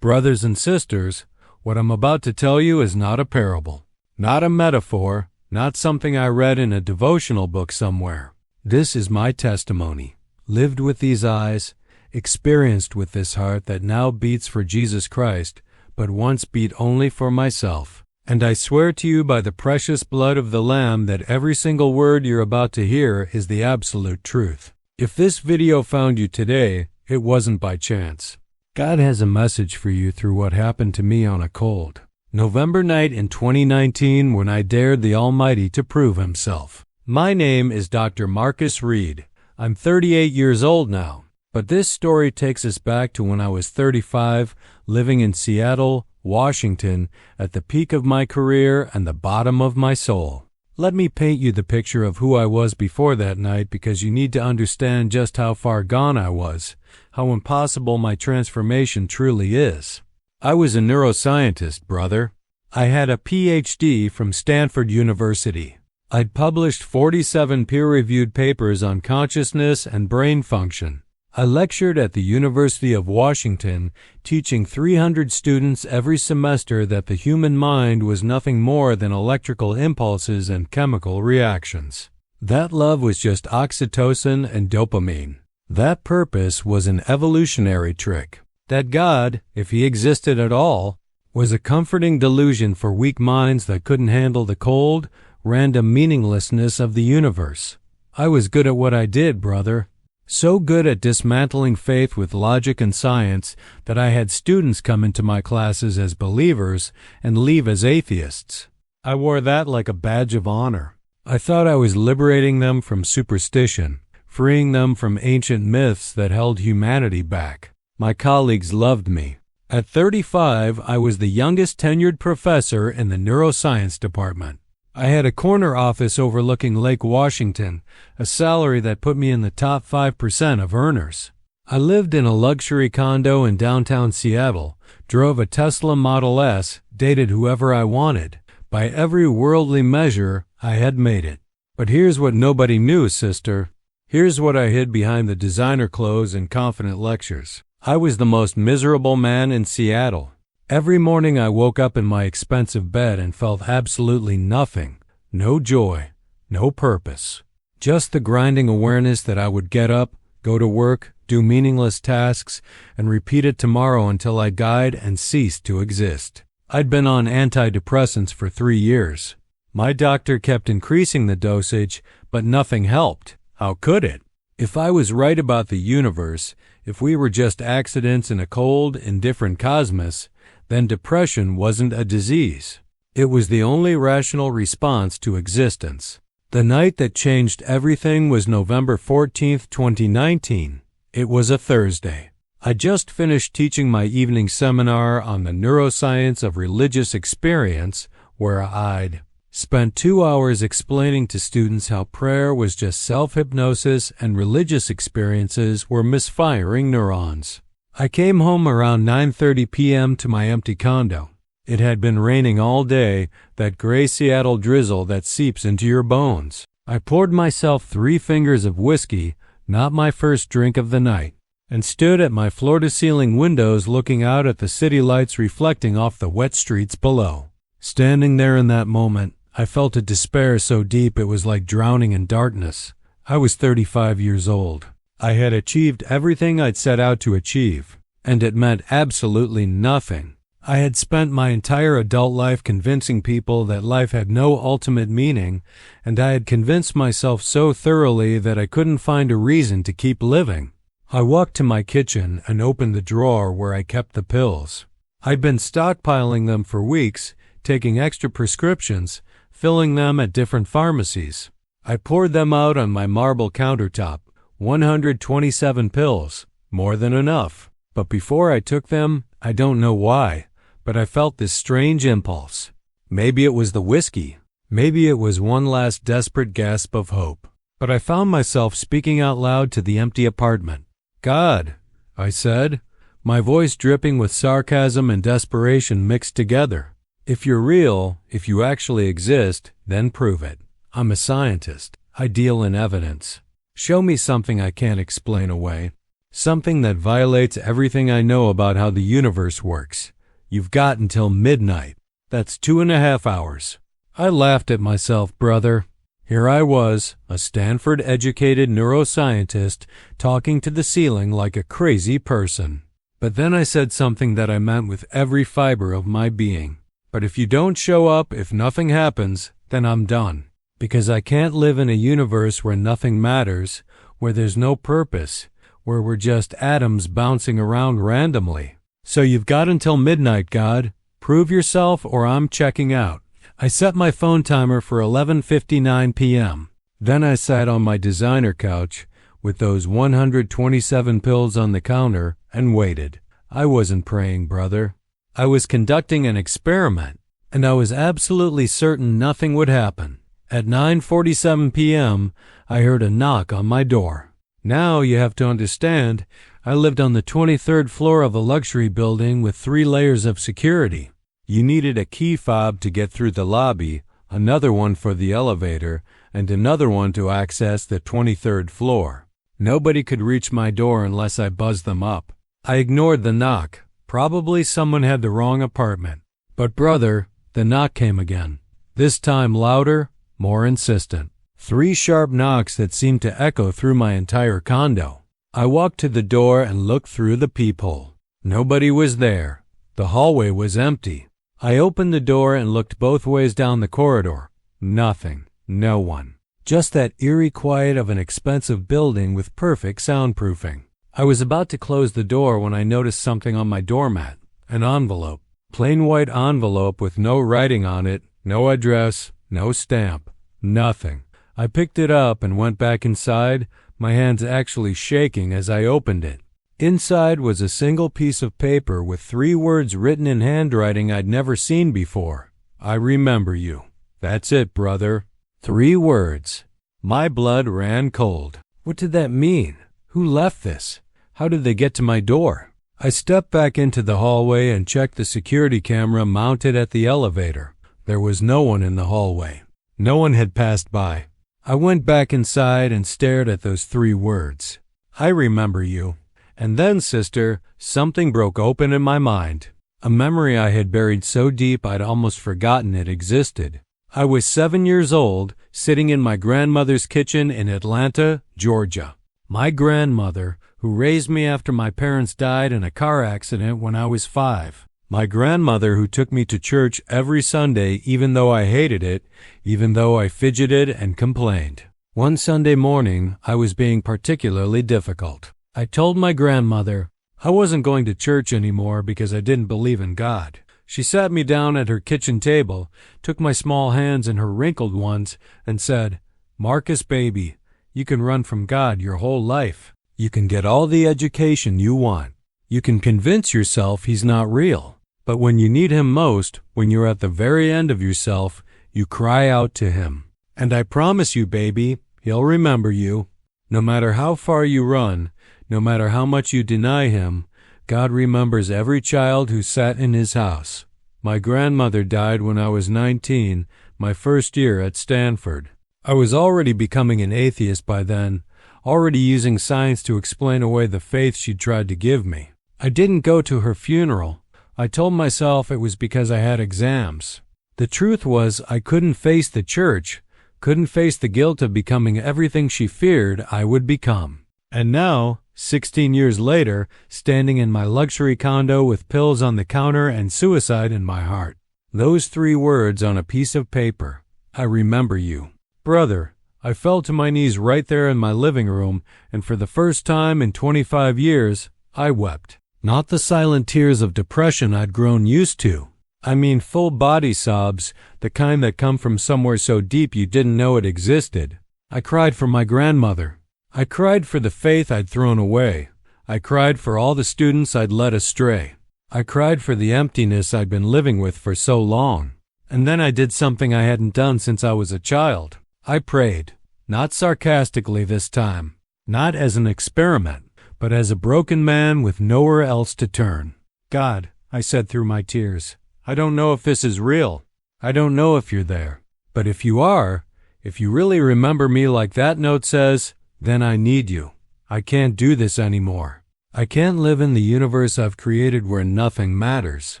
Brothers and sisters, what I'm about to tell you is not a parable, not a metaphor, not something I read in a devotional book somewhere. This is my testimony, lived with these eyes, experienced with this heart that now beats for Jesus Christ, but once beat only for myself. And I swear to you by the precious blood of the Lamb that every single word you're about to hear is the absolute truth. If this video found you today, it wasn't by chance. God has a message for you through what happened to me on a cold November night in 2019 when I dared the Almighty to prove Himself. My name is Dr. Marcus Reed. I'm 38 years old now, but this story takes us back to when I was 35, living in Seattle, Washington, at the peak of my career and the bottom of my soul. Let me paint you the picture of who I was before that night, because you need to understand just how far gone I was, how impossible my transformation truly is. I was a neuroscientist, brother. I had a PhD from Stanford University. I'd published 47 peer-reviewed papers on consciousness and brain function. I lectured at the University of Washington, teaching 300 students every semester that the human mind was nothing more than electrical impulses and chemical reactions. That love was just oxytocin and dopamine. That purpose was an evolutionary trick. That God, if He existed at all, was a comforting delusion for weak minds that couldn't handle the cold, random meaninglessness of the universe. I was good at what I did, brother. So good at dismantling faith with logic and science that I had students come into my classes as believers and leave as atheists. I wore that like a badge of honor. I thought I was liberating them from superstition, freeing them from ancient myths that held humanity back. My colleagues loved me. At 35, I was the youngest tenured professor in the neuroscience department. I had a corner office overlooking Lake Washington, a salary that put me in the top 5% of earners. I lived in a luxury condo in downtown Seattle, drove a Tesla Model S, dated whoever I wanted. By every worldly measure, I had made it. But here's what nobody knew, sister. Here's what I hid behind the designer clothes and confident lectures. I was the most miserable man in Seattle. Every morning I woke up in my expensive bed and felt absolutely nothing. No joy, no purpose. Just the grinding awareness that I would get up, go to work, do meaningless tasks, and repeat it tomorrow until I died and ceased to exist. I'd been on antidepressants for 3 years. My doctor kept increasing the dosage, but nothing helped. How could it? If I was right about the universe, if we were just accidents in a cold, indifferent cosmos, then depression wasn't a disease. It was the only rational response to existence. The night that changed everything was November 14th, 2019. It was a Thursday. I just finished teaching my evening seminar on the neuroscience of religious experience, where I'd spent 2 hours explaining to students how prayer was just self-hypnosis and religious experiences were misfiring neurons. I came home around 9:30 p.m. to my empty condo. It had been raining all day, that gray Seattle drizzle that seeps into your bones. I poured myself 3 fingers of whiskey, not my first drink of the night, and stood at my floor-to-ceiling windows looking out at the city lights reflecting off the wet streets below. Standing there in that moment, I felt a despair so deep it was like drowning in darkness. I was 35 years old. I had achieved everything I'd set out to achieve, and it meant absolutely nothing. I had spent my entire adult life convincing people that life had no ultimate meaning, and I had convinced myself so thoroughly that I couldn't find a reason to keep living. I walked to my kitchen and opened the drawer where I kept the pills. I'd been stockpiling them for weeks, taking extra prescriptions, filling them at different pharmacies. I poured them out on my marble countertop. 127 pills, more than enough. But before I took them, I don't know why, but I felt this strange impulse. Maybe it was the whiskey. Maybe it was one last desperate gasp of hope. But I found myself speaking out loud to the empty apartment. God, I said, my voice dripping with sarcasm and desperation mixed together. If you're real, if you actually exist, then prove it. I'm a scientist. I deal in evidence. Show me something I can't explain away. Something that violates everything I know about how the universe works. You've got until midnight. That's 2.5 hours. I laughed at myself, brother. Here I was, a Stanford-educated neuroscientist, talking to the ceiling like a crazy person. But then I said something that I meant with every fiber of my being. But if you don't show up, if nothing happens, then I'm done. Because I can't live in a universe where nothing matters, where there's no purpose, where we're just atoms bouncing around randomly. So you've got until midnight, God. Prove yourself or I'm checking out. I set my phone timer for 11:59 p.m. Then I sat on my designer couch with those 127 pills on the counter and waited. I wasn't praying, brother. I was conducting an experiment, and I was absolutely certain nothing would happen. At 9:47 p.m., I heard a knock on my door. Now, you have to understand, I lived on the 23rd floor of a luxury building with 3 layers of security. You needed a key fob to get through the lobby, another one for the elevator, and another one to access the 23rd floor. Nobody could reach my door unless I buzzed them up. I ignored the knock. Probably someone had the wrong apartment. But brother, the knock came again. This time louder, more insistent. 3 sharp knocks that seemed to echo through my entire condo. I walked to the door and looked through the peephole. Nobody was there. The hallway was empty. I opened the door and looked both ways down the corridor. Nothing. No one. Just that eerie quiet of an expensive building with perfect soundproofing. I was about to close the door when I noticed something on my doormat. An envelope. Plain white envelope with no writing on it, no address, no stamp. Nothing. I picked it up and went back inside, my hands actually shaking as I opened it. Inside was a single piece of paper with 3 words written in handwriting I'd never seen before. I remember you. That's it, brother. 3 words. My blood ran cold. What did that mean? Who left this? How did they get to my door? I stepped back into the hallway and checked the security camera mounted at the elevator. There was no one in the hallway. No one had passed by. I went back inside and stared at those 3 words. I remember you. And then, sister, something broke open in my mind. A memory I had buried so deep I'd almost forgotten it existed. I was 7 years old, sitting in my grandmother's kitchen in Atlanta, Georgia. My grandmother, who raised me after my parents died in a car accident when I was 5. My grandmother who took me to church every Sunday even though I hated it, even though I fidgeted and complained. One Sunday morning, I was being particularly difficult. I told my grandmother I wasn't going to church anymore because I didn't believe in God. She sat me down at her kitchen table, took my small hands in her wrinkled ones, and said, "Marcus, baby, you can run from God your whole life. You can get all the education you want. You can convince yourself He's not real. But when you need Him most, when you're at the very end of yourself, you cry out to Him. And I promise you, baby, He'll remember you. No matter how far you run, no matter how much you deny Him, God remembers every child who sat in His house." My grandmother died when I was 19, my first year at Stanford. I was already becoming an atheist by then, already using science to explain away the faith she'd tried to give me. I didn't go to her funeral. I told myself it was because I had exams. The truth was I couldn't face the church, couldn't face the guilt of becoming everything she feared I would become. And now, 16 years later, standing in my luxury condo with pills on the counter and suicide in my heart. Those 3 words on a piece of paper. I remember you. Brother, I fell to my knees right there in my living room, and for the first time in 25 years, I wept. Not the silent tears of depression I'd grown used to. I mean full body sobs, the kind that come from somewhere so deep you didn't know it existed. I cried for my grandmother. I cried for the faith I'd thrown away. I cried for all the students I'd led astray. I cried for the emptiness I'd been living with for so long. And then I did something I hadn't done since I was a child. I prayed, not sarcastically this time, not as an experiment, but as a broken man with nowhere else to turn. "God," I said through my tears, "I don't know if this is real. I don't know if you're there. But if you are, if you really remember me like that note says, then I need you. I can't do this anymore. I can't live in the universe I've created where nothing matters.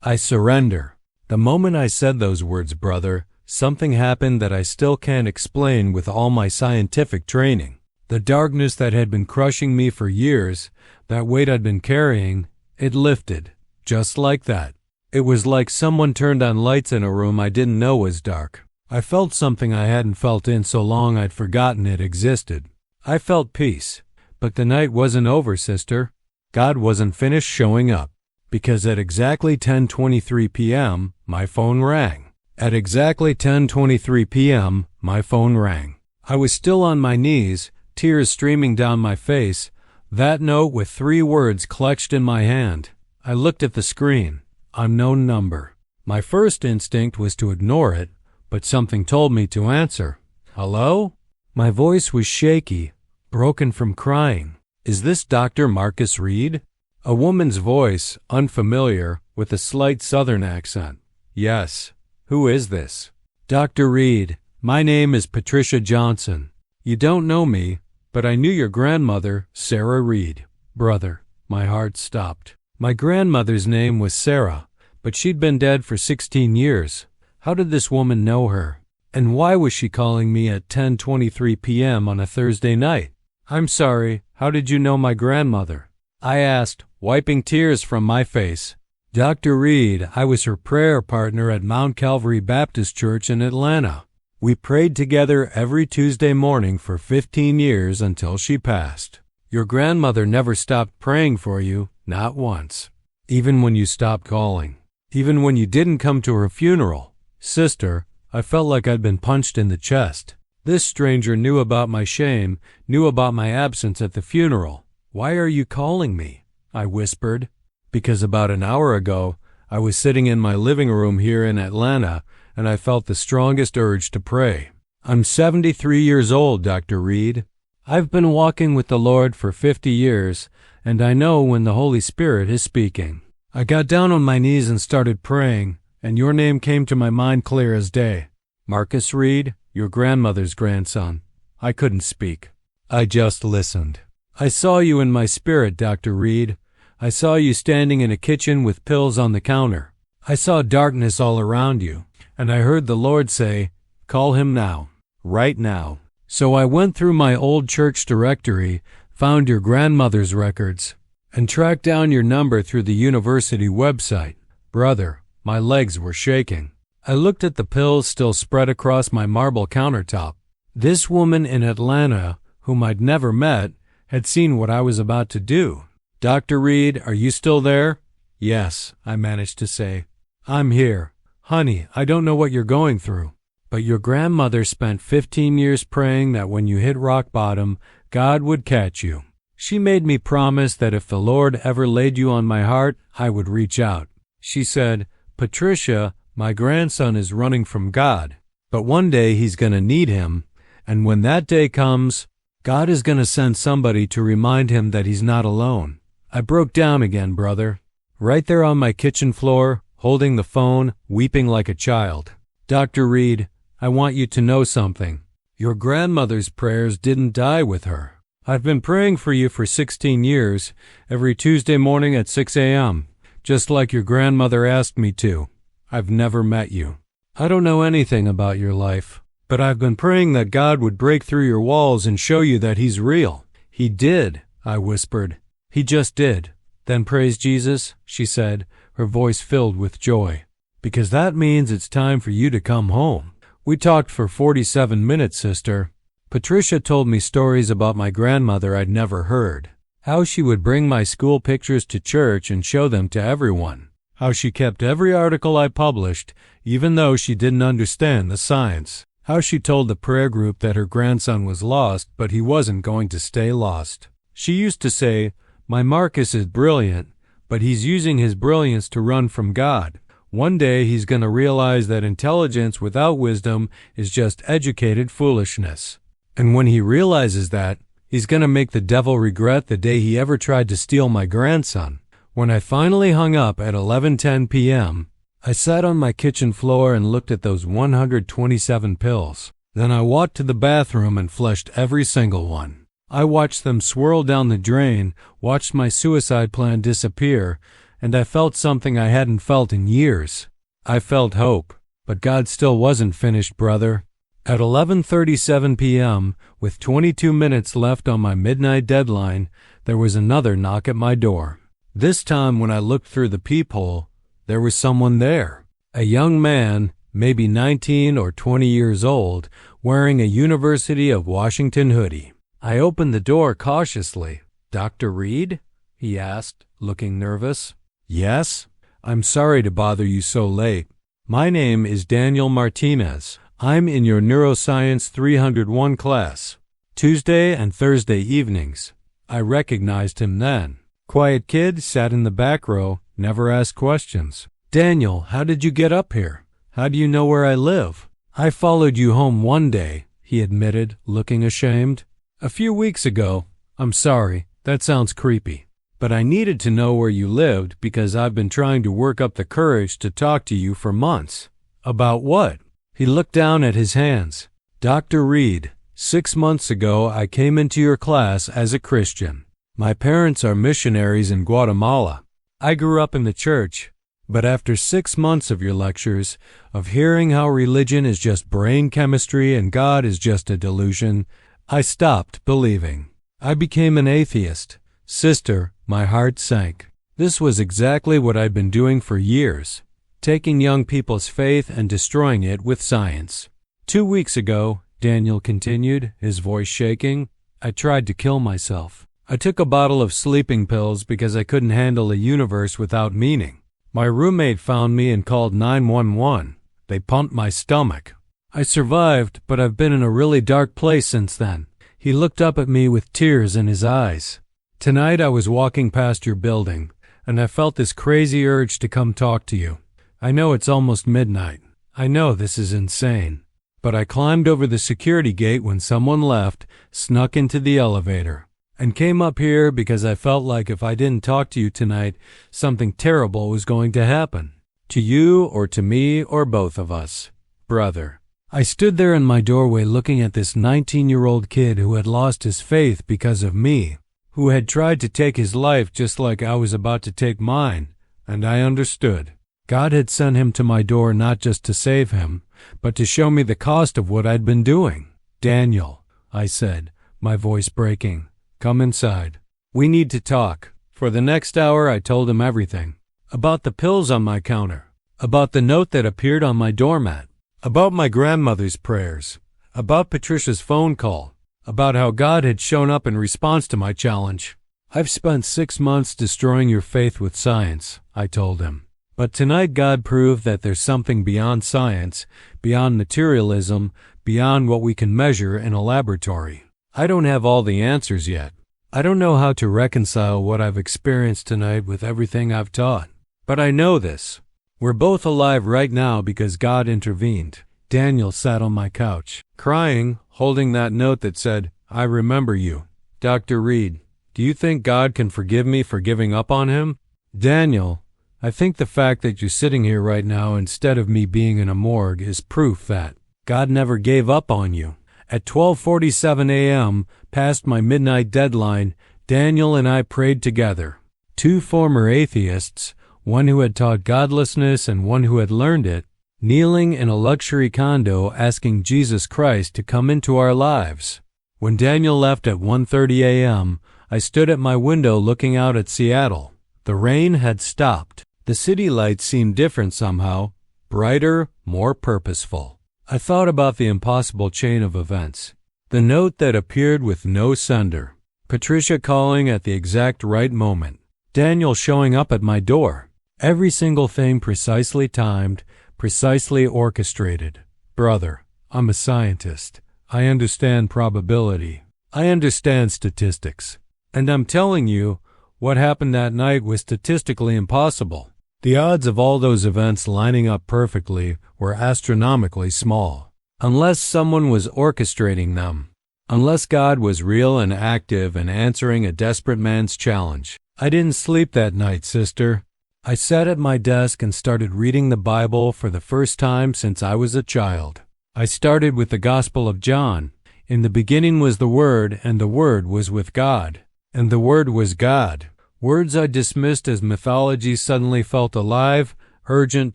I surrender. The moment I said those words, brother, something happened that I still can't explain with all my scientific training. The darkness that had been crushing me for years, that weight I'd been carrying, it lifted. Just like that. It was like someone turned on lights in a room I didn't know was dark. I felt something I hadn't felt in so long I'd forgotten it existed. I felt peace. But the night wasn't over, sister. God wasn't finished showing up. Because at exactly 10:23 p.m., my phone rang. At exactly 10:23 p.m., my phone rang. I was still on my knees, tears streaming down my face, that note with 3 words clutched in my hand. I looked at the screen. Unknown number. My first instinct was to ignore it, but something told me to answer. Hello? My voice was shaky, broken from crying. Is this Dr. Marcus Reed? A woman's voice, unfamiliar, with a slight southern accent. Yes. Who is this? Dr. Reed, my name is Patricia Johnson. You don't know me, but I knew your grandmother, Sarah Reed. Brother, my heart stopped. My grandmother's name was Sarah, but she'd been dead for 16 years. How did this woman know her? And why was she calling me at 10:23 p.m. on a Thursday night? I'm sorry, how did you know my grandmother? I asked, wiping tears from my face. Dr. Reed, I was her prayer partner at Mount Calvary Baptist Church in Atlanta. We prayed together every Tuesday morning for 15 years until she passed. Your grandmother never stopped praying for you, not once. Even when you stopped calling. Even when you didn't come to her funeral. Sister, I felt like I'd been punched in the chest. This stranger knew about my shame, knew about my absence at the funeral. Why are you calling me? I whispered. Because about an hour ago, I was sitting in my living room here in Atlanta, and I felt the strongest urge to pray. I'm 73 years old, Dr. Reed. I've been walking with the Lord for 50 years, and I know when the Holy Spirit is speaking. I got down on my knees and started praying, and your name came to my mind clear as day. Marcus Reed, your grandmother's grandson. I couldn't speak. I just listened. I saw you in my spirit, Dr. Reed. I saw you standing in a kitchen with pills on the counter. I saw darkness all around you, and I heard the Lord say, call him now, right now. So I went through my old church directory, found your grandmother's records, and tracked down your number through the university website. Brother, my legs were shaking. I looked at the pills still spread across my marble countertop. This woman in Atlanta, whom I'd never met, had seen what I was about to do. Dr. Reed, are you still there? Yes, I managed to say. I'm here. Honey, I don't know what you're going through, but your grandmother spent 15 years praying that when you hit rock bottom, God would catch you. She made me promise that if the Lord ever laid you on my heart, I would reach out. She said, Patricia, my grandson is running from God, but one day he's going to need him, and when that day comes, God is going to send somebody to remind him that he's not alone. I broke down again, brother. Right there on my kitchen floor, holding the phone, weeping like a child. Dr. Reed, I want you to know something. Your grandmother's prayers didn't die with her. I've been praying for you for 16 years, every Tuesday morning at 6 a.m., just like your grandmother asked me to. I've never met you. I don't know anything about your life, but I've been praying that God would break through your walls and show you that he's real. He did, I whispered. He just did. Then praise Jesus, she said, her voice filled with joy. Because that means it's time for you to come home. We talked for 47 minutes, sister. Patricia told me stories about my grandmother I'd never heard. How she would bring my school pictures to church and show them to everyone. How she kept every article I published, even though she didn't understand the science. How she told the prayer group that her grandson was lost, but he wasn't going to stay lost. She used to say, my Marcus is brilliant, but he's using his brilliance to run from God. One day he's going to realize that intelligence without wisdom is just educated foolishness. And when he realizes that, he's going to make the devil regret the day he ever tried to steal my grandson. When I finally hung up at 11:10 p.m., I sat on my kitchen floor and looked at those 127 pills. Then I walked to the bathroom and flushed every single one. I watched them swirl down the drain, watched my suicide plan disappear, and I felt something I hadn't felt in years. I felt hope, but God still wasn't finished, brother. At 11:37 p.m., with 22 minutes left on my midnight deadline, there was another knock at my door. This time when I looked through the peephole, there was someone there. A young man, maybe 19 or 20 years old, wearing a University of Washington hoodie. I opened the door cautiously. "Dr. Reed?" he asked, looking nervous. "Yes? I'm sorry to bother you so late. My name is Daniel Martinez. I'm in your Neuroscience 301 class. Tuesday and Thursday evenings." I recognized him then. Quiet kid, sat in the back row, never asked questions. "Daniel, how did you get up here? How do you know where I live?" "I followed you home one day," he admitted, looking ashamed. "A few weeks ago. I'm sorry, that sounds creepy. But I needed to know where you lived because I've been trying to work up the courage to talk to you for months." "About what?" He looked down at his hands. "Dr. Reed, 6 months ago I came into your class as a Christian. My parents are missionaries in Guatemala. I grew up in the church, but after 6 months of your lectures, of hearing how religion is just brain chemistry and God is just a delusion, I stopped believing. I became an atheist. Sister, my heart sank. This was exactly what I'd been doing for years, taking young people's faith and destroying it with science. 2 weeks ago," Daniel continued, his voice shaking, "I tried to kill myself. I took a bottle of sleeping pills because I couldn't handle a universe without meaning. My roommate found me and called 911. They pumped my stomach. I survived, but I've been in a really dark place since then." He looked up at me with tears in his eyes. "Tonight I was walking past your building, and I felt this crazy urge to come talk to you. I know it's almost midnight. I know this is insane. But I climbed over the security gate when someone left, snuck into the elevator, and came up here because I felt like if I didn't talk to you tonight, something terrible was going to happen. To you or to me or both of us. Brother." I stood there in my doorway looking at this 19-year-old kid who had lost his faith because of me, who had tried to take his life just like I was about to take mine, and I understood. God had sent him to my door not just to save him, but to show me the cost of what I'd been doing. "Daniel," I said, my voice breaking, "come inside. We need to talk." For the next hour I told him everything. About the pills on my counter. About the note that appeared on my doormat. About my grandmother's prayers. About Patricia's phone call. About how God had shown up in response to my challenge. "I've spent 6 months destroying your faith with science," I told him. "But tonight God proved that there's something beyond science, beyond materialism, beyond what we can measure in a laboratory. I don't have all the answers yet. I don't know how to reconcile what I've experienced tonight with everything I've taught. But I know this. We're both alive right now because God intervened." Daniel sat on my couch, crying, holding that note that said, "I remember you. Dr. Reed, do you think God can forgive me for giving up on him?" "Daniel, I think the fact that you're sitting here right now instead of me being in a morgue is proof that God never gave up on you." At 12:47 a.m., past my midnight deadline, Daniel and I prayed together. 2 former atheists, one who had taught godlessness and one who had learned it, kneeling in a luxury condo asking Jesus Christ to come into our lives. When Daniel left at 1:30 a.m., I stood at my window looking out at Seattle. The rain had stopped. The city lights seemed different somehow, brighter, more purposeful. I thought about the impossible chain of events. The note that appeared with no sender. Patricia calling at the exact right moment. Daniel showing up at my door. Every single thing precisely timed, precisely orchestrated. Brother, I'm a scientist. I understand probability. I understand statistics. And I'm telling you, what happened that night was statistically impossible. The odds of all those events lining up perfectly were astronomically small. Unless someone was orchestrating them. Unless God was real and active and answering a desperate man's challenge. I didn't sleep that night, sister. I sat at my desk and started reading the Bible for the first time since I was a child. I started with the Gospel of John. In the beginning was the Word, and the Word was with God, and the Word was God. Words I dismissed as mythology suddenly felt alive, urgent,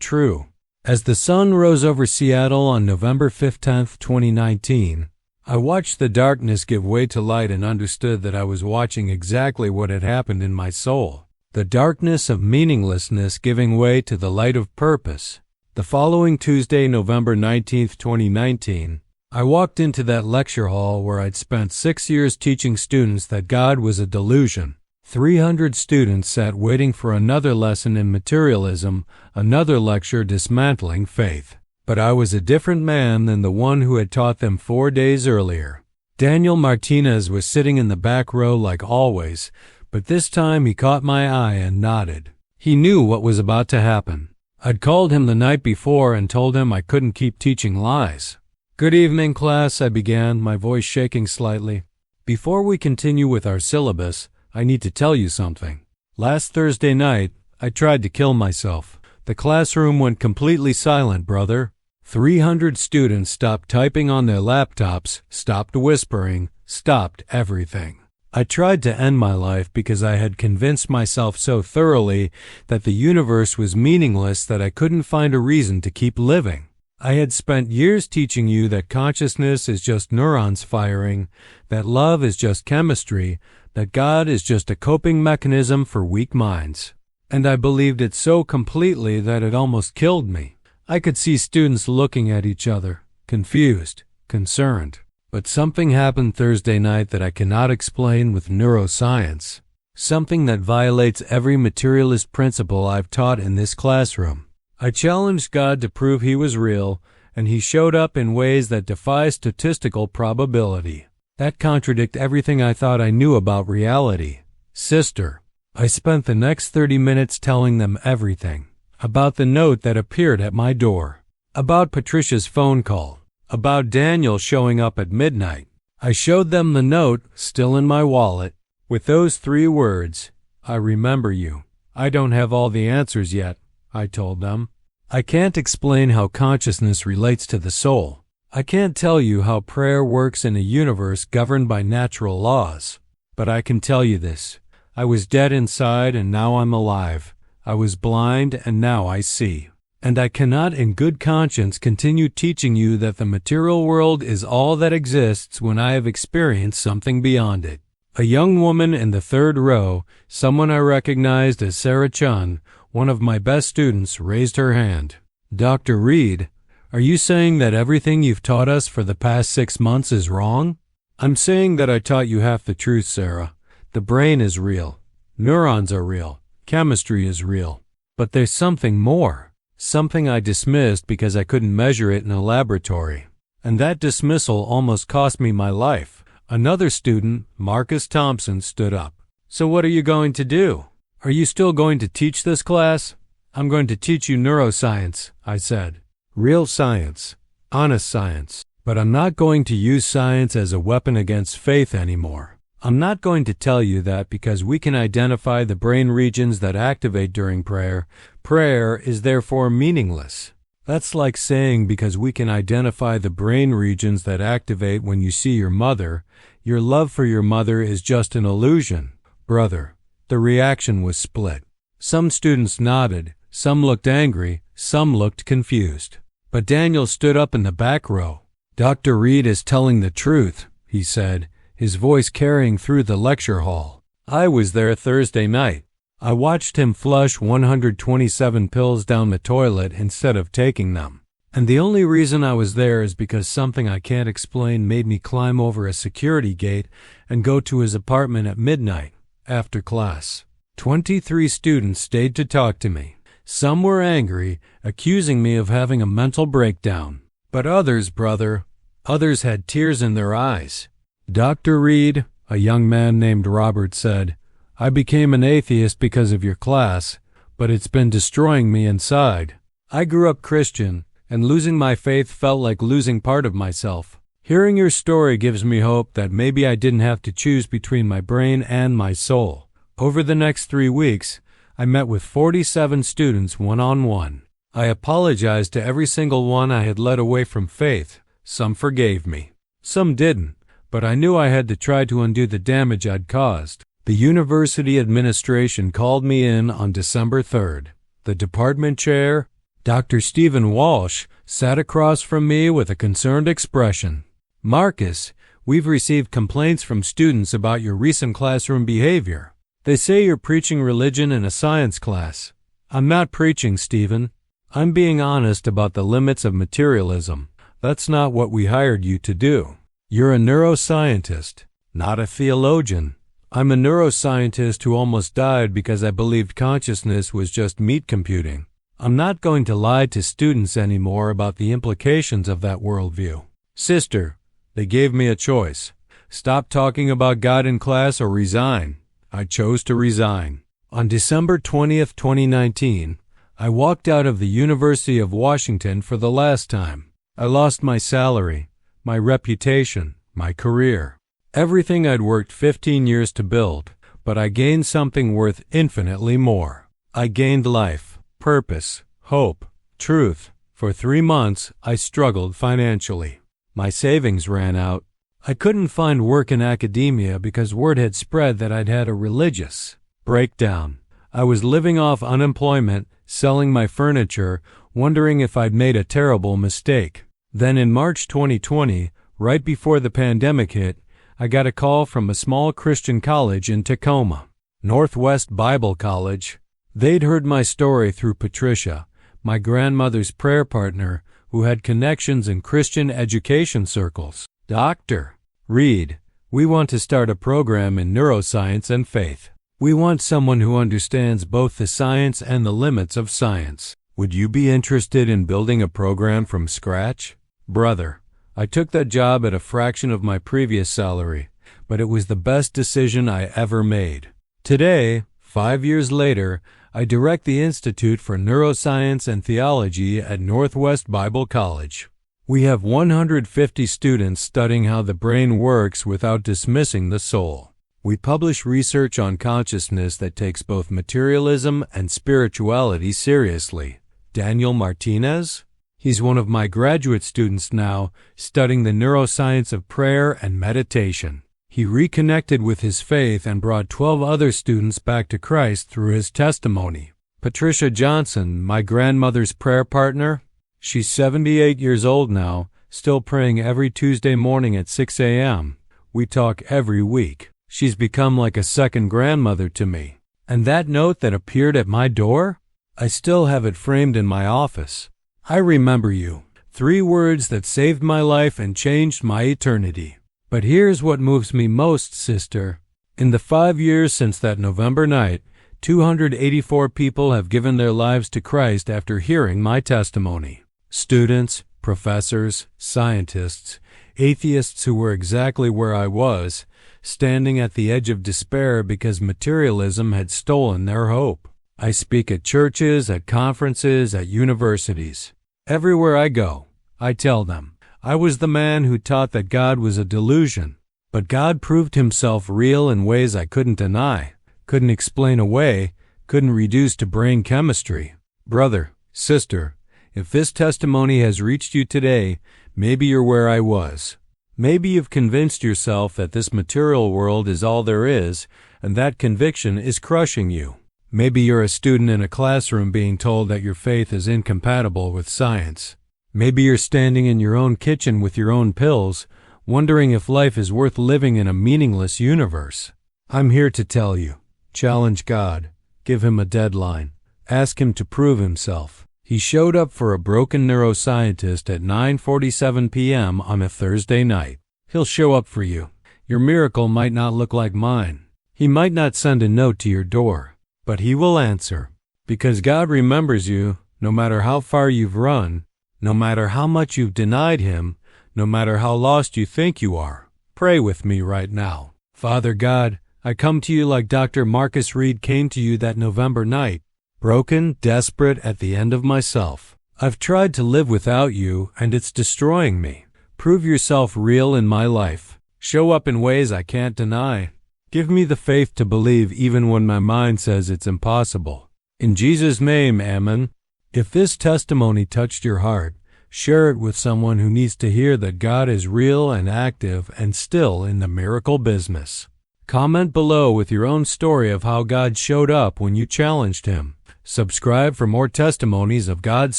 true. As the sun rose over Seattle on November 15, 2019, I watched the darkness give way to light and understood that I was watching exactly what had happened in my soul. The darkness of meaninglessness giving way to the light of purpose. The following Tuesday, November 19, 2019, I walked into that lecture hall where I'd spent 6 years teaching students that God was a delusion. 300 students sat waiting for another lesson in materialism, another lecture dismantling faith. But I was a different man than the one who had taught them 4 days earlier. Daniel Martinez was sitting in the back row like always, but this time he caught my eye and nodded. He knew what was about to happen. I'd called him the night before and told him I couldn't keep teaching lies. "Good evening, class," I began, my voice shaking slightly. "Before we continue with our syllabus, I need to tell you something. Last Thursday night, I tried to kill myself. The classroom went completely silent, brother. 300 students stopped typing on their laptops, stopped whispering, stopped everything. I tried to end my life because I had convinced myself so thoroughly that the universe was meaningless that I couldn't find a reason to keep living. I had spent years teaching you that consciousness is just neurons firing, that love is just chemistry, that God is just a coping mechanism for weak minds. And I believed it so completely that it almost killed me. I could see students looking at each other, confused, concerned. But something happened Thursday night that I cannot explain with neuroscience. Something that violates every materialist principle I've taught in this classroom. I challenged God to prove He was real, and He showed up in ways that defy statistical probability. That contradicted everything I thought I knew about reality. Sister, I spent the next 30 minutes telling them everything. About the note that appeared at my door. About Patricia's phone call. About Daniel showing up at midnight. I showed them the note, still in my wallet, with those 3 words, "I remember you." "I don't have all the answers yet," I told them. "I can't explain how consciousness relates to the soul. I can't tell you how prayer works in a universe governed by natural laws. But I can tell you this. I was dead inside and now I'm alive. I was blind and now I see. And I cannot in good conscience continue teaching you that the material world is all that exists when I have experienced something beyond it." A young woman in the 3rd row, someone I recognized as Sarah Chun, one of my best students, raised her hand. "Dr. Reed, are you saying that everything you've taught us for the past 6 months is wrong?" "I'm saying that I taught you half the truth, Sarah. The brain is real. Neurons are real. Chemistry is real. But there's something more. Something I dismissed because I couldn't measure it in a laboratory. And that dismissal almost cost me my life." Another student, Marcus Thompson, stood up. "So what are you going to do? Are you still going to teach this class?" "I'm going to teach you neuroscience," I said. "Real science. Honest science. But I'm not going to use science as a weapon against faith anymore. I'm not going to tell you that because we can identify the brain regions that activate during prayer, prayer is therefore meaningless. That's like saying because we can identify the brain regions that activate when you see your mother, your love for your mother is just an illusion." Brother, the reaction was split. Some students nodded, some looked angry, some looked confused. But Daniel stood up in the back row. "Dr. Reed is telling the truth," he said, his voice carrying through the lecture hall. "I was there Thursday night. I watched him flush 127 pills down the toilet instead of taking them. And the only reason I was there is because something I can't explain made me climb over a security gate and go to his apartment at midnight, after class. 23 students stayed to talk to me. Some were angry, accusing me of having a mental breakdown. But others, brother, others had tears in their eyes. Dr. Reed, a young man named Robert, said, "I became an atheist because of your class, but it's been destroying me inside. I grew up Christian, and losing my faith felt like losing part of myself. Hearing your story gives me hope that maybe I didn't have to choose between my brain and my soul." Over the next 3 weeks, I met with 47 students one-on-one. I apologized to every single one I had led away from faith. Some forgave me. Some didn't, but I knew I had to try to undo the damage I'd caused. The university administration called me in on December 3rd. The department chair, Dr. Stephen Walsh, sat across from me with a concerned expression. "Marcus, we've received complaints from students about your recent classroom behavior. They say you're preaching religion in a science class." "I'm not preaching, Stephen. I'm being honest about the limits of materialism. That's not what we hired you to do. You're a neuroscientist, not a theologian." "I'm a neuroscientist who almost died because I believed consciousness was just meat computing. I'm not going to lie to students anymore about the implications of that worldview." "Sister, they gave me a choice. Stop talking about God in class or resign." I chose to resign. On December 20th, 2019, I walked out of the University of Washington for the last time. I lost my salary, my reputation, my career. Everything I'd worked 15 years to build, but I gained something worth infinitely more. I gained life, purpose, hope, truth. For 3 months, I struggled financially. My savings ran out. I couldn't find work in academia because word had spread that I'd had a religious breakdown. I was living off unemployment, selling my furniture, wondering if I'd made a terrible mistake. Then in March 2020, right before the pandemic hit, I got a call from a small Christian college in Tacoma, Northwest Bible College. They'd heard my story through Patricia, my grandmother's prayer partner, who had connections in Christian education circles. "Dr. Reed, we want to start a program in neuroscience and faith. We want someone who understands both the science and the limits of science. Would you be interested in building a program from scratch?" Brother, I took that job at a fraction of my previous salary, but it was the best decision I ever made. Today, 5 years later, I direct the Institute for Neuroscience and Theology at Northwest Bible College. We have 150 students studying how the brain works without dismissing the soul. We publish research on consciousness that takes both materialism and spirituality seriously. Daniel Martinez? He's one of my graduate students now, studying the neuroscience of prayer and meditation. He reconnected with his faith and brought 12 other students back to Christ through his testimony. Patricia Johnson, my grandmother's prayer partner, she's 78 years old now, still praying every Tuesday morning at 6 a.m. We talk every week. She's become like a second grandmother to me. And that note that appeared at my door? I still have it framed in my office. "I remember you." 3 words that saved my life and changed my eternity. But here's what moves me most, sister. In the 5 years since that November night, 284 people have given their lives to Christ after hearing my testimony. Students, professors, scientists, atheists who were exactly where I was, standing at the edge of despair because materialism had stolen their hope. I speak at churches, at conferences, at universities. Everywhere I go, I tell them, I was the man who taught that God was a delusion, but God proved himself real in ways I couldn't deny, couldn't explain away, couldn't reduce to brain chemistry. Brother, sister, if this testimony has reached you today, maybe you're where I was. Maybe you've convinced yourself that this material world is all there is, and that conviction is crushing you. Maybe you're a student in a classroom being told that your faith is incompatible with science. Maybe you're standing in your own kitchen with your own pills, wondering if life is worth living in a meaningless universe. I'm here to tell you, challenge God, give him a deadline, ask him to prove himself. He showed up for a broken neuroscientist at 9:47 p.m. on a Thursday night. He'll show up for you. Your miracle might not look like mine. He might not send a note to your door. But he will answer, because God remembers you no matter how far you've run, no matter how much you've denied him, no matter how lost you think you are. Pray with me right now. Father God, I come to you like Dr. Marcus Reed came to you that November night, broken, desperate, at the end of myself. I've tried to live without you, and it's destroying me. Prove yourself real in my life. Show up in ways I can't deny. Give me the faith to believe even when my mind says it's impossible. In Jesus' name, amen. If this testimony touched your heart, Share it with someone who needs to hear that God is real and active and still in the miracle business. Comment below with your own story of how God showed up when you challenged Him. Subscribe for more testimonies of God's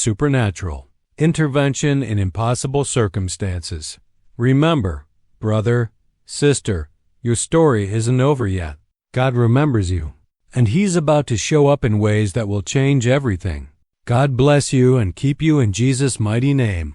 supernatural intervention in impossible circumstances. Remember, brother, sister, your story isn't over yet. God remembers you, and He's about to show up in ways that will change everything. God bless you and keep you in Jesus' mighty name.